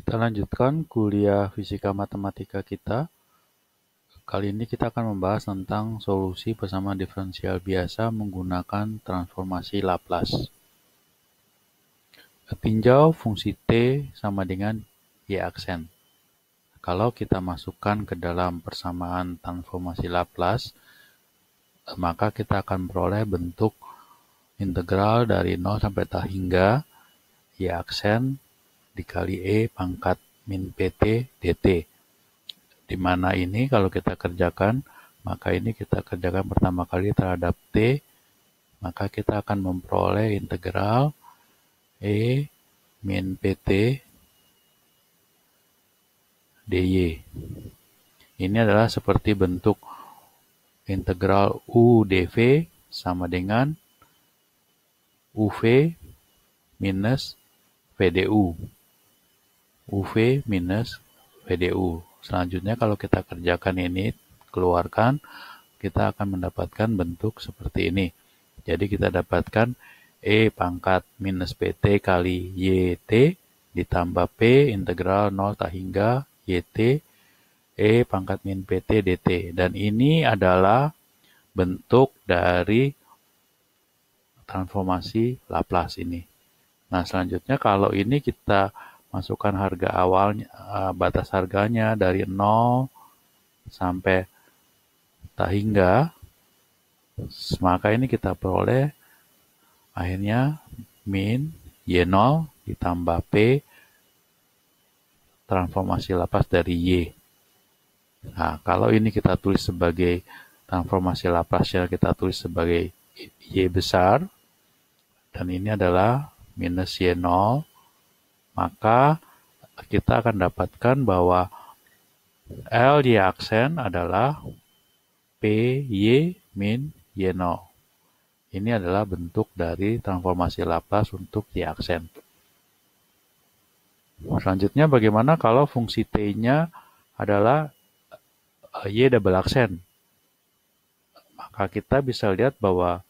Kita lanjutkan kuliah fisika matematika kita. Kali ini kita akan membahas tentang solusi persamaan diferensial biasa menggunakan transformasi Laplace. Tinjau fungsi T sama dengan Y aksen. Kalau kita masukkan ke dalam persamaan transformasi Laplace, maka kita akan memperoleh bentuk integral dari 0 sampai tak hingga Y aksen dikali E pangkat min PT dt. Di mana ini kalau kita kerjakan, maka ini kita kerjakan pertama kali terhadap T, maka kita akan memperoleh integral E min PT dy. Ini adalah seperti bentuk integral U dv sama dengan UV minus VDU. UV minus VDU. Selanjutnya kalau kita kerjakan ini, keluarkan, kita akan mendapatkan bentuk seperti ini. Jadi kita dapatkan E pangkat minus PT kali YT ditambah P integral 0 tak hingga YT E pangkat min PT dt. Dan ini adalah bentuk dari transformasi Laplace ini. Nah, selanjutnya kalau ini kita masukkan harga awalnya, batas harganya dari 0 sampai tak hingga, maka ini kita peroleh akhirnya min Y0 ditambah P transformasi Laplace dari Y. Nah, kalau ini kita tulis sebagai transformasi Laplace, kita tulis sebagai Y besar, dan ini adalah minus Y0, maka kita akan dapatkan bahwa Ly aksen adalah Py min Y0. Ini adalah bentuk dari transformasi Laplace untuk Y aksen. Selanjutnya bagaimana kalau fungsi T-nya adalah Y double aksen? Maka kita bisa lihat bahwa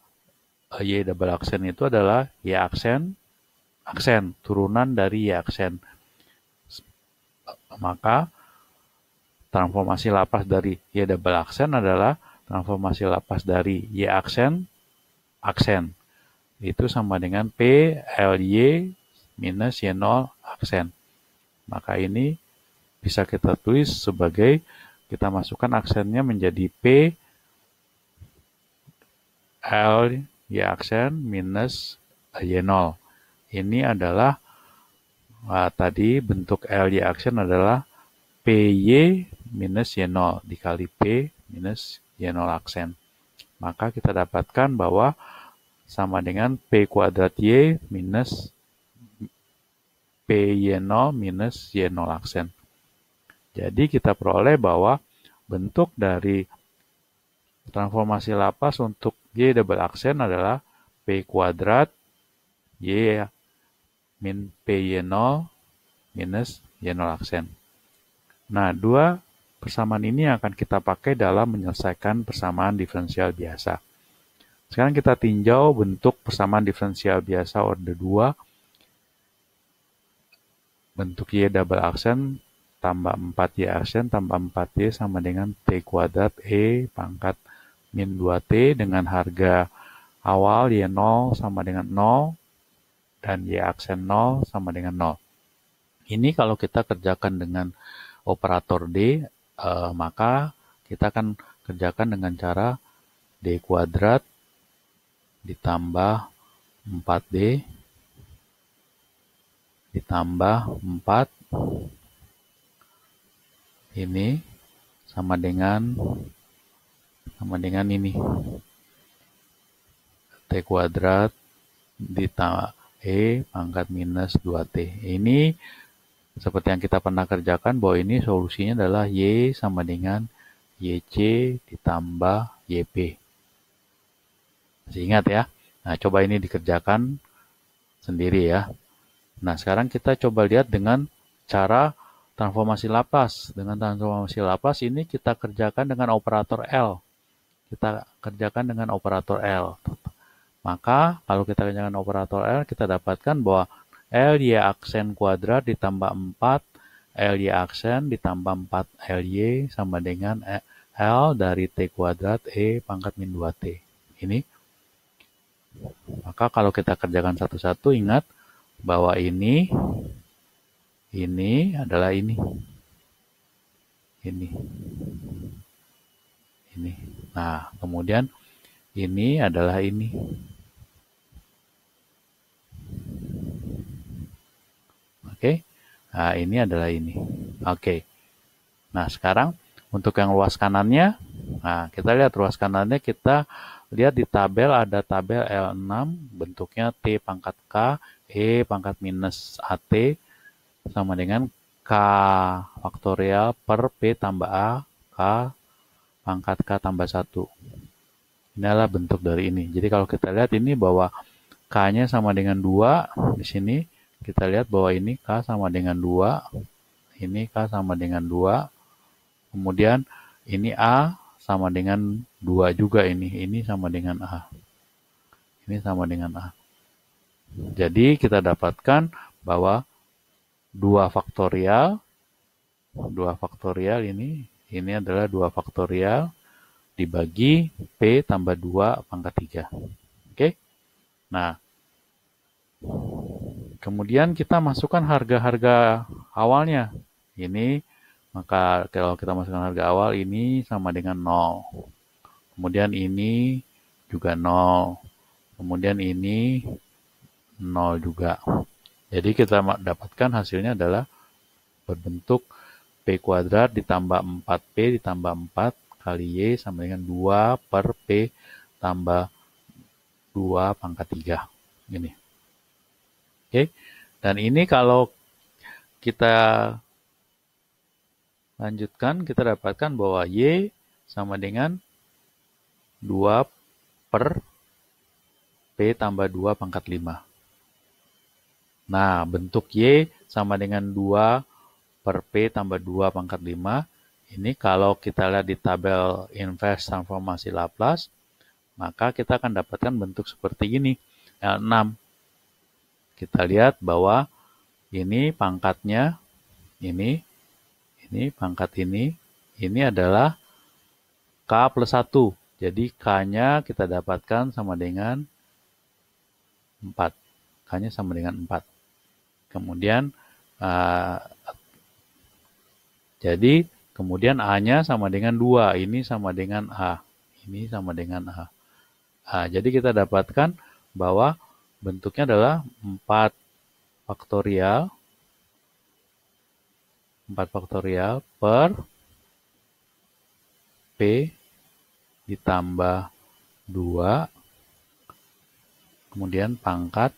Y double aksen itu adalah Y aksen, turunan dari Y aksen. Maka transformasi Laplace dari Y double aksen adalah transformasi Laplace dari Y aksen, itu sama dengan P Ly minus Y0 aksen. Maka ini bisa kita tulis sebagai, kita masukkan aksennya menjadi P Ly aksen minus Y0. Ini adalah tadi bentuk Ly aksen adalah Py minus Y0 dikali P minus Y0 aksen. Maka kita dapatkan bahwa sama dengan P kuadrat Y minus Py0 minus Y0 aksen. Jadi kita peroleh bahwa bentuk dari transformasi Laplace untuk Y double aksen adalah P kuadrat Y min Py0 minus Y0 aksen. Nah, dua persamaan ini akan kita pakai dalam menyelesaikan persamaan diferensial biasa. Sekarang kita tinjau bentuk persamaan diferensial biasa orde 2. Bentuk Y double aksen tambah 4Y aksen tambah 4Y sama dengan T kuadrat E pangkat min 2T dengan harga awal Y0 sama dengan 0 dan Y aksen 0 sama dengan 0. Ini kalau kita kerjakan dengan operator D, maka kita akan kerjakan dengan cara D kuadrat ditambah 4D ditambah 4 ini sama dengan ini T kuadrat ditambah E pangkat minus 2T. Ini seperti yang kita pernah kerjakan bahwa ini solusinya adalah Y sama dengan YC ditambah YP. Masih ingat ya? Nah, coba ini dikerjakan sendiri ya. Nah, sekarang kita coba lihat dengan cara transformasi Laplace. Dengan transformasi Laplace ini kita kerjakan dengan operator L. Maka, kalau kita kerjakan operator L, kita dapatkan bahwa Ly aksen kuadrat ditambah 4 LY aksen ditambah 4 LY sama dengan L dari T kuadrat E pangkat min 2T. Ini. Maka kalau kita kerjakan satu-satu, ingat bahwa ini adalah ini. Nah, kemudian ini adalah ini. Oke. Nah, ini adalah ini. Oke. Nah, sekarang untuk yang ruas kanannya, nah kita lihat ruas kanannya, kita lihat di tabel ada tabel L6 bentuknya T pangkat K, E pangkat minus AT sama dengan K faktorial per P tambah A, K pangkat K tambah 1. Ini adalah bentuk dari ini. Jadi kalau kita lihat ini bahwa K-nya sama dengan 2, di sini kita lihat bahwa ini K sama dengan 2, ini K sama dengan 2, kemudian ini A sama dengan 2 juga ini sama dengan A. Ini sama dengan A. Jadi kita dapatkan bahwa 2 faktorial ini adalah 2 faktorial dibagi P tambah 2 pangkat 3. Oke? Nah, kemudian kita masukkan harga-harga awalnya. Ini, maka kalau kita masukkan harga awal, ini sama dengan 0. Kemudian ini juga 0. Kemudian ini 0 juga. Jadi kita dapatkan hasilnya adalah berbentuk P kuadrat ditambah 4P ditambah 4 kali Y sama dengan 2 per P tambah 2 pangkat 3. Ini. Oke. Dan ini kalau kita lanjutkan, kita dapatkan bahwa Y sama dengan 2 per P tambah 2 pangkat 5. Nah, bentuk Y sama dengan 2 per P tambah 2 pangkat 5. Ini kalau kita lihat di tabel inverse transformasi Laplace, maka kita akan dapatkan bentuk seperti ini, L6. Kita lihat bahwa ini pangkatnya, ini pangkat ini adalah K plus 1. Jadi K-nya kita dapatkan sama dengan 4. K-nya sama dengan 4. Kemudian jadi kemudian A-nya sama dengan 2. Ini sama dengan A. Ini sama dengan A. Jadi kita dapatkan bahwa bentuknya adalah 4 faktorial. 4 faktorial per P ditambah 2. Kemudian pangkat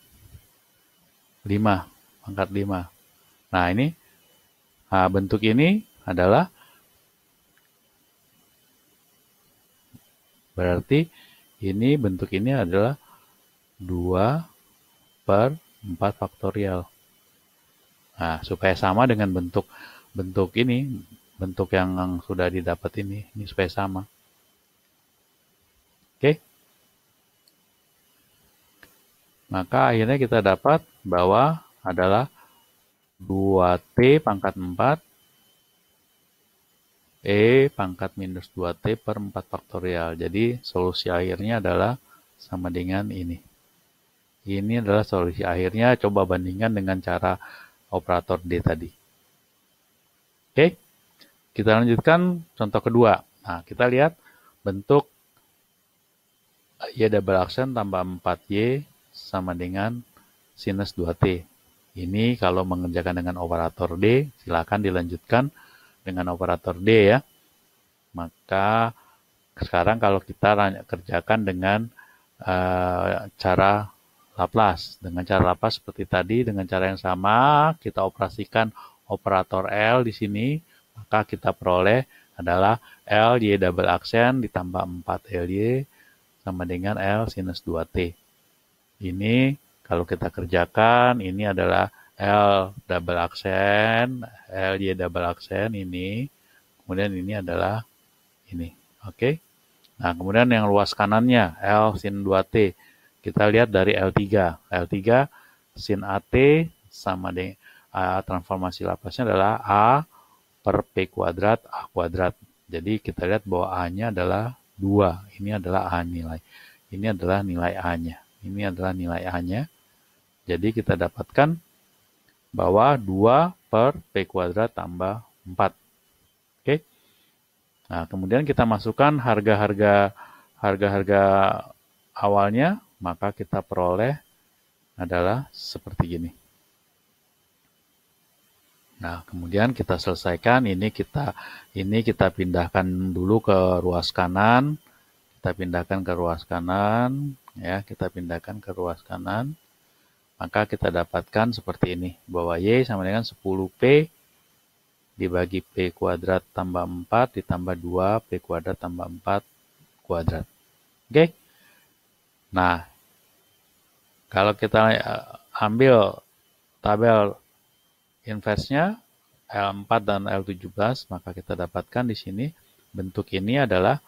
5. Pangkat 5. Nah, ini bentuk ini adalah berarti ini bentuk ini adalah 2 per 4 faktorial. Nah, supaya sama dengan bentuk ini, bentuk yang sudah didapat ini supaya sama. Oke. Maka akhirnya kita dapat bahwa adalah 2T pangkat 4 E pangkat minus 2T per 4 faktorial. Jadi solusi akhirnya adalah sama dengan ini. Ini adalah solusi akhirnya. Coba bandingkan dengan cara operator D tadi. Oke, kita lanjutkan contoh kedua. Nah, kita lihat bentuk Y double aksen tambah 4Y sama dengan sinus 2T. Ini kalau mengerjakan dengan operator D, silakan dilanjutkan dengan operator D ya. Maka sekarang kalau kita kerjakan dengan cara Laplace. Dengan cara Laplace seperti tadi, dengan cara yang sama, kita operasikan operator L di sini, maka kita peroleh adalah L Y double aksen ditambah 4LY sama dengan L sinus 2T. Ini kalau kita kerjakan, ini adalah L double aksen, L Y double aksen ini, kemudian ini adalah ini, oke? Nah, kemudian yang luas kanannya, L sin 2T, kita lihat dari L3. L3 sin AT sama dengan transformasi Laplace-nya adalah A per P kuadrat A kuadrat. Jadi kita lihat bahwa A-nya adalah 2. Ini adalah A nilai. Ini adalah nilai A-nya. Ini adalah nilai A-nya. Jadi kita dapatkan bahwa 2 per P kuadrat tambah 4. Oke. Nah, kemudian kita masukkan harga-harga awalnya, maka kita peroleh adalah seperti ini. Nah, kemudian kita selesaikan, ini kita pindahkan dulu ke ruas kanan. Kita pindahkan ke ruas kanan, ya, kita pindahkan ke ruas kanan. Maka kita dapatkan seperti ini, bahwa Y sama dengan 10P dibagi P kuadrat tambah 4 ditambah 2 P kuadrat tambah 4 kuadrat. Oke? Nah, kalau kita ambil tabel inverse-nya L4 dan L17, maka kita dapatkan di sini bentuk ini adalah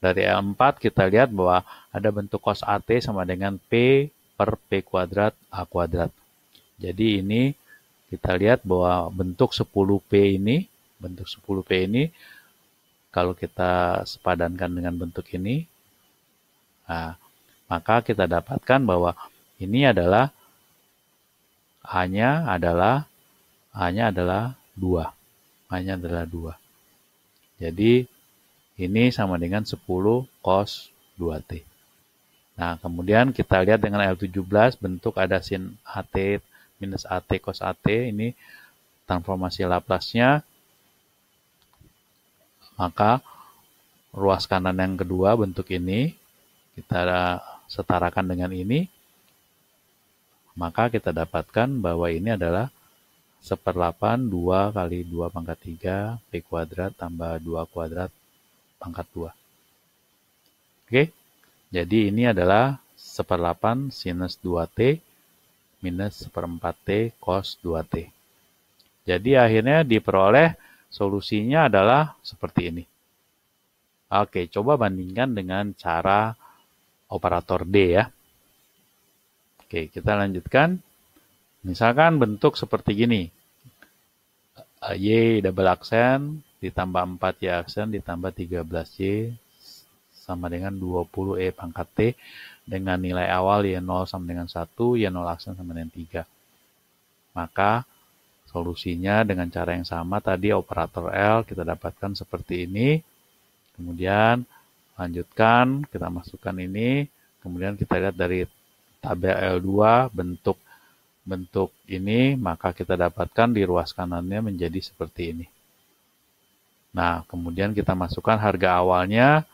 dari L4 kita lihat bahwa ada bentuk cos AT sama dengan P per P kuadrat A kuadrat. Jadi ini kita lihat bahwa bentuk 10P ini, kalau kita sepadankan dengan bentuk ini, nah, maka kita dapatkan bahwa ini adalah A-nya adalah 2. A-nya adalah 2. Jadi ini sama dengan 10 cos 2T. Nah, kemudian kita lihat dengan L17 bentuk ada sin AT minus AT cos AT, ini transformasi Laplace-nya. Maka ruas kanan yang kedua bentuk ini kita setarakan dengan ini. Maka kita dapatkan bahwa ini adalah 1/8 2 kali 2 pangkat 3 P kuadrat tambah 2 kuadrat pangkat 2. Oke, jadi ini adalah 1/8 sinus 2T minus 1/4T cos 2T. Jadi akhirnya diperoleh solusinya adalah seperti ini. Oke, coba bandingkan dengan cara operator D ya. Oke, kita lanjutkan. Misalkan bentuk seperti gini. Y double aksen ditambah 4Y aksen ditambah 13Y sama dengan 20E pangkat T dengan nilai awal Y0 sama dengan 1, Y0 aksen sama dengan 3. Maka solusinya dengan cara yang sama tadi operator L kita dapatkan seperti ini. Kemudian lanjutkan, kita masukkan ini. Kemudian kita lihat dari tabel L2 bentuk ini, maka kita dapatkan di ruas kanannya menjadi seperti ini. Nah, kemudian kita masukkan harga awalnya.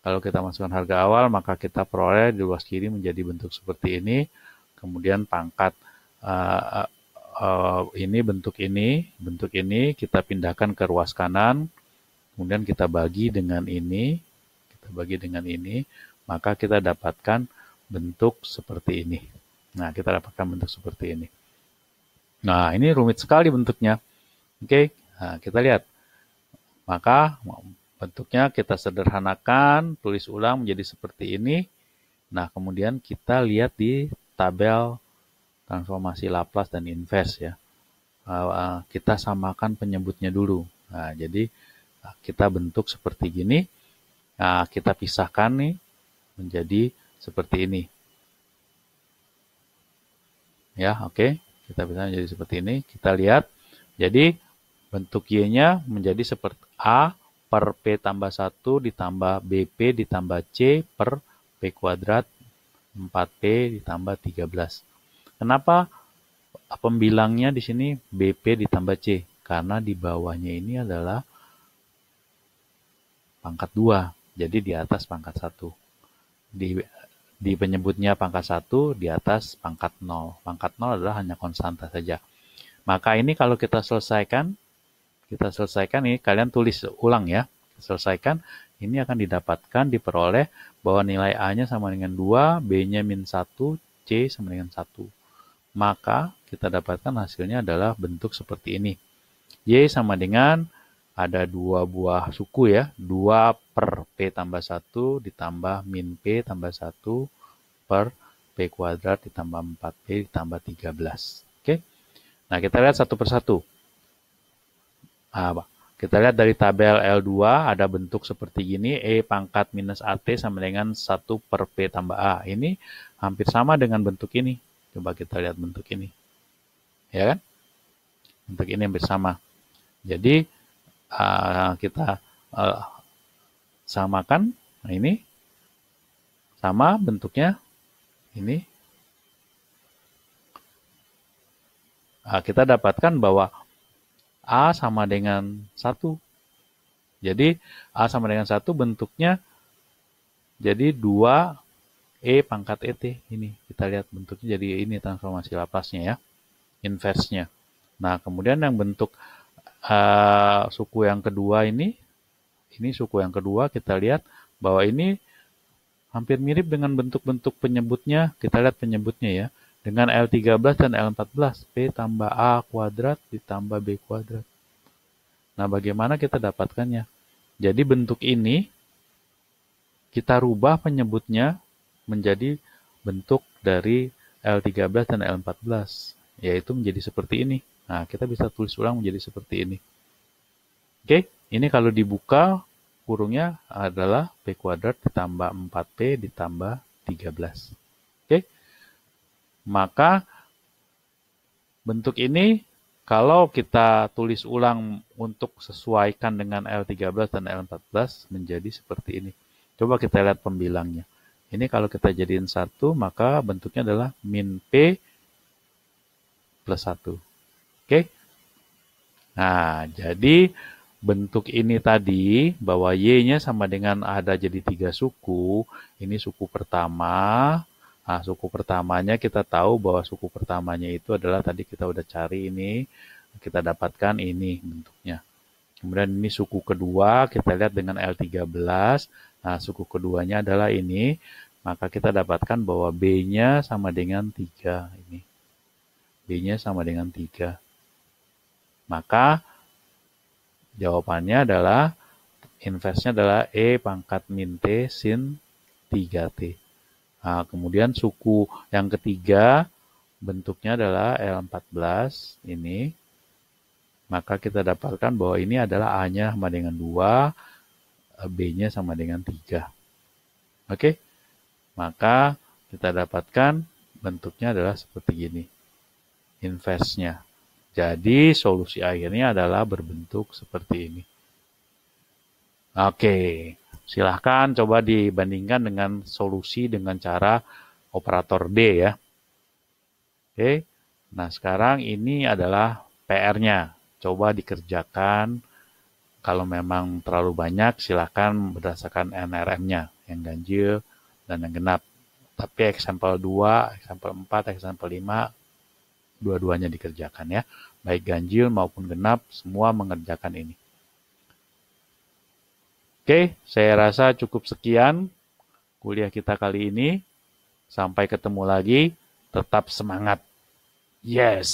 Kalau kita masukkan harga awal, maka kita peroleh di ruas kiri menjadi bentuk seperti ini. Kemudian pangkat ini bentuk ini kita pindahkan ke ruas kanan. Kemudian kita bagi dengan ini, maka kita dapatkan bentuk seperti ini. Nah, kita dapatkan bentuk seperti ini. Nah, ini rumit sekali bentuknya. Oke, nah, kita lihat. Maka bentuknya kita sederhanakan, tulis ulang menjadi seperti ini. Nah, kemudian kita lihat di tabel transformasi Laplace dan inverse ya. Kita samakan penyebutnya dulu. Nah, jadi kita bentuk seperti gini. Nah, kita pisahkan nih menjadi seperti ini. Ya, oke. Kita bisa menjadi seperti ini. Kita lihat. Jadi, bentuk Y-nya menjadi seperti A per P tambah 1 ditambah BP ditambah C per P kuadrat 4P ditambah 13. Kenapa pembilangnya di sini BP ditambah C? Karena di bawahnya ini adalah pangkat 2. Jadi di atas pangkat 1. Di penyebutnya pangkat 1, di atas pangkat 0. Pangkat 0 adalah hanya konstanta saja. Maka ini kalau kita selesaikan ini, kalian tulis ulang ya. Selesaikan, ini akan diperoleh bahwa nilai A-nya sama dengan 2, B-nya min 1, C sama dengan 1. Maka kita dapatkan hasilnya adalah bentuk seperti ini. Y sama dengan ada 2 buah suku ya, 2 per P tambah 1 ditambah min P tambah 1 per P kuadrat ditambah 4P ditambah 13. Oke, Nah, kita lihat satu persatu. Nah, kita lihat dari tabel L2 ada bentuk seperti ini, E pangkat minus AT sama dengan 1 per P tambah A. Ini hampir sama dengan bentuk ini. Coba kita lihat bentuk ini. Ya kan? Bentuk ini hampir sama. Jadi, kita samakan. Nah, ini sama bentuknya. Ini. Kita dapatkan bahwa A sama dengan 1. Jadi, A sama dengan 1 bentuknya jadi 2 E pangkat ET. Ini, kita lihat bentuknya jadi ini transformasi Laplace-nya ya. Inverse-nya. Nah, kemudian yang bentuk suku yang kedua ini suku yang kedua, kita lihat bahwa ini hampir mirip dengan bentuk-bentuk penyebutnya. Kita lihat penyebutnya ya. Dengan L13 dan L14, P tambah A kuadrat ditambah B kuadrat. Nah, bagaimana kita dapatkannya? Jadi bentuk ini, kita rubah penyebutnya menjadi bentuk dari L13 dan L14, yaitu menjadi seperti ini. Nah, kita bisa tulis ulang menjadi seperti ini. Oke, ini kalau dibuka, kurungnya adalah P kuadrat ditambah 4P ditambah 13. Oke, maka bentuk ini kalau kita tulis ulang untuk sesuaikan dengan L13 dan L14 menjadi seperti ini. Coba kita lihat pembilangnya. Ini kalau kita jadiin 1, maka bentuknya adalah min P plus 1. Oke? Nah, jadi bentuk ini tadi, bahwa Y-nya sama dengan ada jadi 3 suku. Ini suku pertama. Nah, suku pertamanya kita tahu bahwa suku pertamanya itu adalah tadi kita udah cari ini, kita dapatkan ini bentuknya. Kemudian ini suku kedua, kita lihat dengan L13. Nah, suku keduanya adalah ini, maka kita dapatkan bahwa B-nya sama dengan 3 ini. B-nya sama dengan 3. Maka jawabannya adalah inverse-nya adalah E pangkat min T sin 3T. Nah, kemudian suku yang ketiga bentuknya adalah L14 ini. Maka kita dapatkan bahwa ini adalah A-nya sama dengan 2, B-nya sama dengan 3. Oke? Maka kita dapatkan bentuknya adalah seperti ini. Inverse-nya. Jadi solusi akhirnya adalah berbentuk seperti ini. Oke. Silahkan coba dibandingkan dengan solusi dengan cara operator D ya. Oke, nah sekarang ini adalah PR-nya. Coba dikerjakan. Kalau memang terlalu banyak, silahkan berdasarkan NRM-nya. Yang ganjil dan yang genap. Tapi example 2, example 4, example 5, dua-duanya dikerjakan ya. Baik ganjil maupun genap, semua mengerjakan ini. Oke, saya rasa cukup sekian kuliah kita kali ini. Sampai ketemu lagi, tetap semangat. Yes!